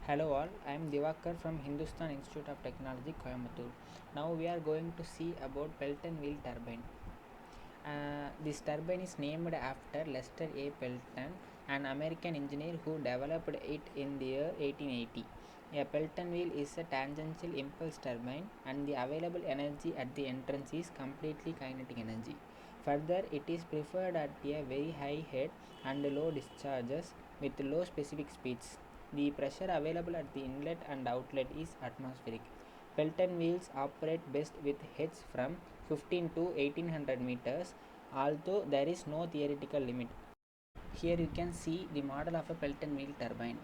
Hello all, I am Divakar from Hindustan Institute of Technology, Coimbatore. Now we are going to see about Pelton wheel turbine. This turbine is named after Lester A. Pelton, an American engineer who developed it in the year 1880. A Pelton wheel is a tangential impulse turbine, and the available energy at the entrance is completely kinetic energy. Further, it is preferred at a very high head and low discharges with low specific speeds. The pressure available at the inlet and outlet is atmospheric. Pelton wheels operate best with heads from 15 to 1800 meters, although there is no theoretical limit. Here you can see the model of a Pelton wheel turbine.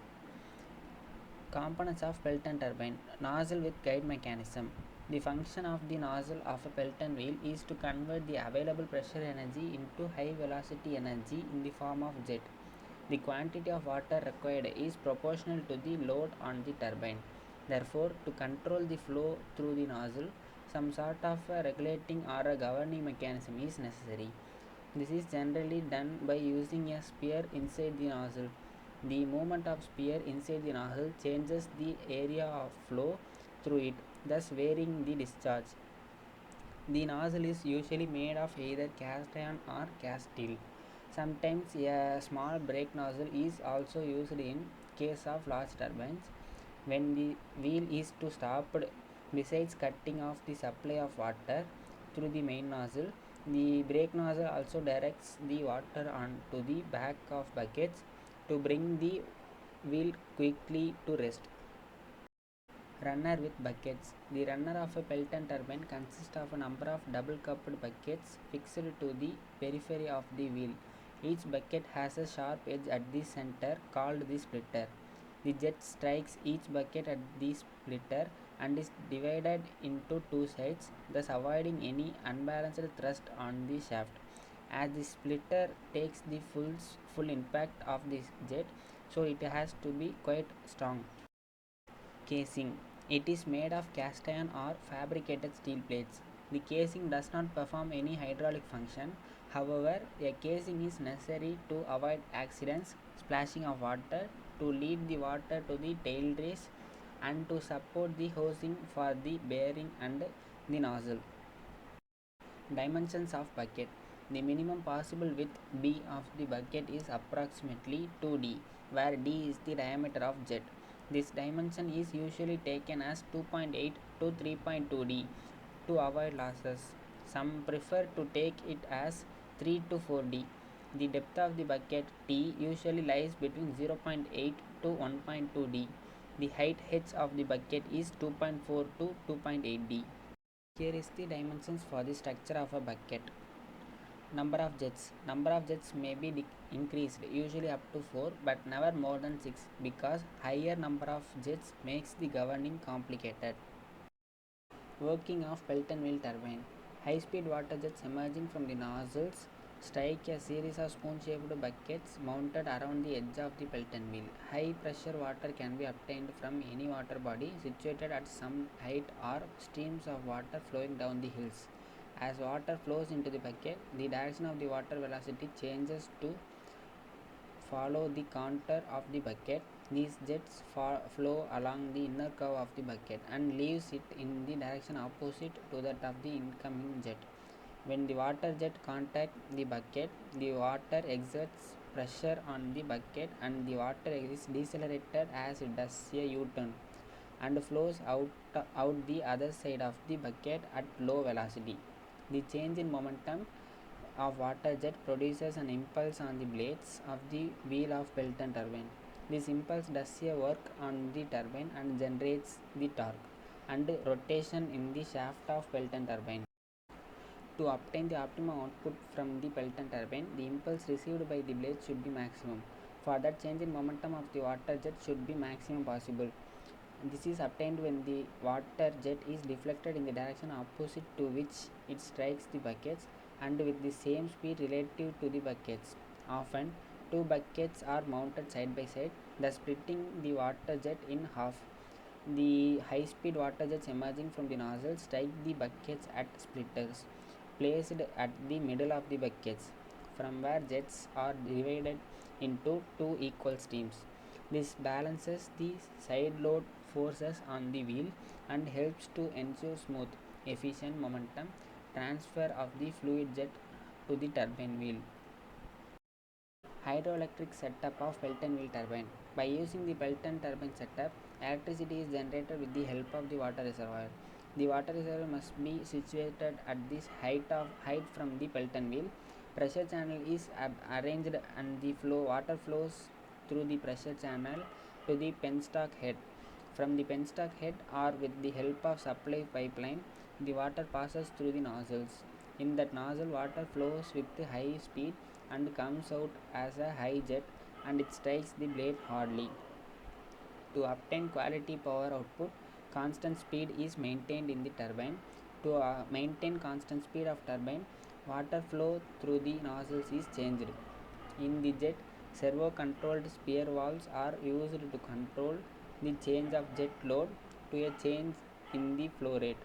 Components of Pelton turbine: nozzle with guide mechanism. The function of the nozzle of a Pelton wheel is to convert the available pressure energy into high velocity energy in the form of jet. The quantity of water required is proportional to the load on the turbine. Therefore, to control the flow through the nozzle, some sort of a regulating or a governing mechanism is necessary. This is generally done by using a sphere inside the nozzle. The movement of sphere inside the nozzle changes the area of flow through it, thus varying the discharge. The nozzle is usually made of either cast iron or cast steel. Sometimes a small brake nozzle is also used in case of large turbines. When the wheel is to stop, besides cutting off the supply of water through the main nozzle, the brake nozzle also directs the water onto the back of buckets to bring the wheel quickly to rest. Runner with buckets. The runner of a Pelton turbine consists of a number of double coupled buckets fixed to the periphery of the wheel. Each bucket has a sharp edge at the center called the splitter. The jet strikes each bucket at the splitter and is divided into two sides, thus avoiding any unbalanced thrust on the shaft. As the splitter takes the full impact of the jet, so it has to be quite strong. Casing. It is made of cast iron or fabricated steel plates. The casing does not perform any hydraulic function. However, a casing is necessary to avoid accidents, splashing of water, to lead the water to the tail race, and to support the hosing for the bearing and the nozzle. Dimensions of bucket. The minimum possible width B of the bucket is approximately 2d, where d is the diameter of jet. This dimension is usually taken as 2.8 to 3.2d to avoid losses. Some prefer to take it as 3 to 4d. The depth of the bucket T usually lies between 0.8 to 1.2d. The height h of the bucket is 2.4 to 2.8d. Here is the dimensions for the structure of a bucket. Number of jets. Number of jets may be increased, usually up to 4, but never more than 6, because higher number of jets makes the governing complicated. Working of Pelton wheel turbine. High speed water jets emerging from the nozzles strike a series of spoon shaped buckets mounted around the edge of the Pelton wheel. High pressure water can be obtained from any water body situated at some height or streams of water flowing down the hills. As water flows into the bucket, the direction of the water velocity changes to follow the contour of the bucket. These jets flow along the inner curve of the bucket and leaves it in the direction opposite to that of the incoming jet. When the water jet contacts the bucket, the water exerts pressure on the bucket and the water is decelerated as it does a U-turn and flows out the other side of the bucket at low velocity. The change in momentum of water jet produces an impulse on the blades of the wheel of Pelton turbine. This impulse does a work on the turbine and generates the torque and rotation in the shaft of Pelton turbine. To obtain the optimum output from the Pelton turbine, the impulse received by the blades should be maximum. For that, change in momentum of the water jet should be maximum possible. This is obtained when the water jet is deflected in the direction opposite to which it strikes the buckets and with the same speed relative to the buckets. Often, two buckets are mounted side by side, thus splitting the water jet in half. The high speed water jets emerging from the nozzle strike the buckets at splitters placed at the middle of the buckets, from where jets are divided into two equal streams. This balances the side load forces on the wheel and helps to ensure smooth, efficient momentum transfer of the fluid jet to the turbine wheel. Hydroelectric setup of Pelton wheel turbine. By using the Pelton turbine setup, electricity is generated with the help of the water reservoir. The water reservoir must be situated at this height from the Pelton wheel. Pressure channel is arranged and the water flows through the pressure channel to the penstock head. From the penstock head or with the help of supply pipeline, the water passes through the nozzles. In that nozzle, water flows with high speed and comes out as a high jet, and it strikes the blade hardly. To obtain quality power output, constant speed is maintained in the turbine. To maintain constant speed of turbine, water flow through the nozzles is changed. In the jet, servo controlled spear valves are used to control the change of jet load to a change in the flow rate.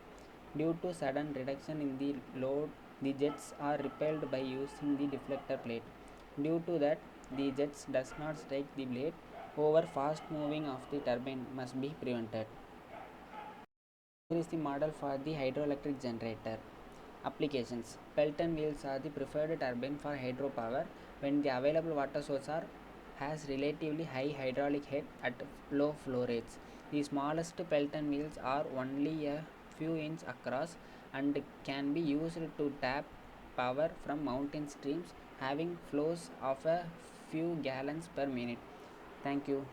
Due to sudden reduction in the load, the jets are repelled by using the deflector plate. Due to that, the jets does not strike the blade. Over fast moving of the turbine must be prevented. Here is the model for the hydroelectric generator. Applications. Pelton wheels are the preferred turbine for hydropower when the available water source has relatively high hydraulic head at low flow rates. The smallest Pelton wheels are only a few inches across and can be used to tap power from mountain streams having flows of a few gallons per minute. Thank you.